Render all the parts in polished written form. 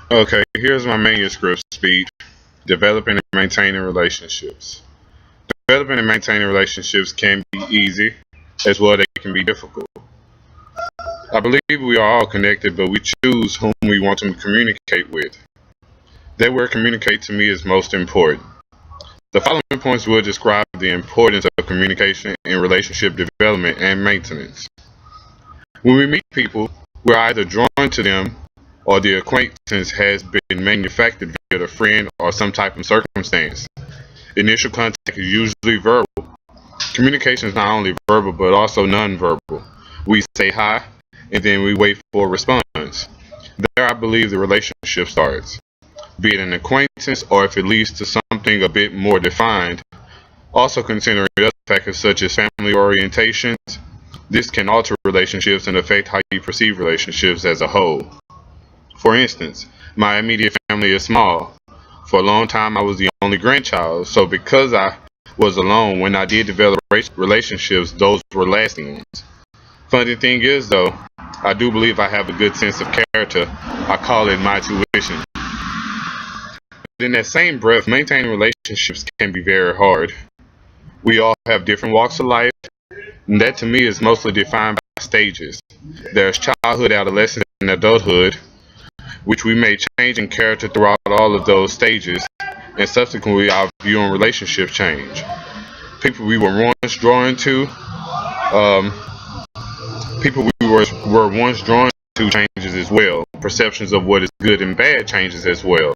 Okay, here's my manuscript speed. Developing and maintaining relationships. Developing and maintaining relationships can be easy, as well they can be difficult. I believe we are all connected, but we choose whom we want to communicate with. That word communicate to me is most important. The following points will describe the importance of communication in relationship development and maintenance. When we meet people, we're either drawn to them or the acquaintance has been manufactured via a friend or some type of circumstance. Initial contact is usually verbal. Communication is not only verbal but also non-verbal. We say hi and then we wait for a response. There I believe the relationship starts, be it an acquaintance or if it leads to something a bit more defined. Also considering other factors such as family orientations, this can alter relationships and affect how you perceive relationships as a whole. For instance, my immediate family is small. For a long time I was the only grandchild, so because I was alone, when I did develop relationships, those were lasting ones. Funny thing is though, I do believe I have a good sense of character. I call it my tuition. But in that same breath, maintaining relationships can be very hard. We all have different walks of life, and that to me is mostly defined by stages. There's childhood, adolescence, and adulthood, which we may change in character throughout all of those stages, and subsequently our view on relationships change. People we were once drawn to, people we were once drawn to changes as well. Perceptions of what is good and bad changes as well.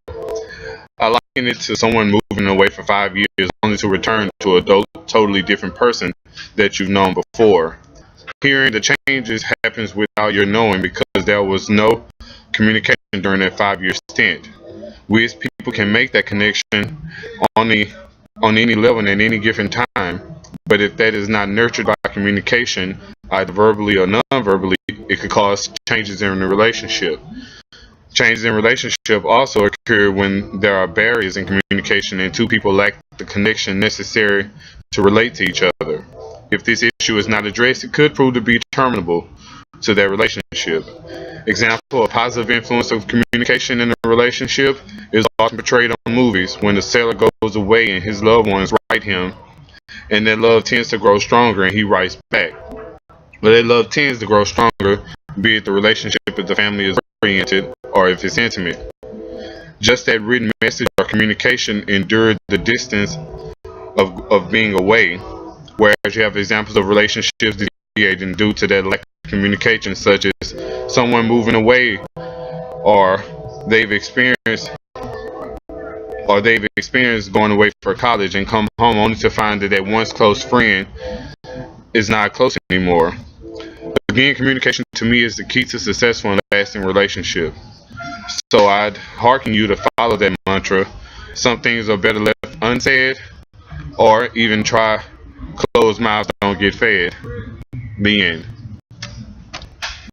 I liken it to someone moving away for 5 years only to return to a totally different person that you've known before. Hearing the changes happens without your knowing because there was no communication during that 5-year stint. We as people can make that connection on any level and at any given time, but if that is not nurtured by communication, either verbally or non-verbally, it could cause changes in the relationship. Changes in relationship also occur when there are barriers in communication and two people lack the connection necessary to relate to each other. If this issue is not addressed, it could prove to be terminable to that relationship. Example, a positive influence of communication in a relationship is often portrayed on movies when the sailor goes away and his loved ones write him, and that love tends to grow stronger and he writes back. But that love tends to grow stronger, be it the relationship if the family is oriented or if it's intimate. Just that written message or communication endured the distance of being away, whereas you have examples of relationships deteriorating due to that lack of communication, such as someone moving away or they've experienced going away for college and come home only to find that that once close friend is not close anymore. Again, communication to me is the key to successful and lasting relationship. So I'd hearken you to follow that mantra. Some things are better left unsaid, or even try closed mouths don't get fed. The end.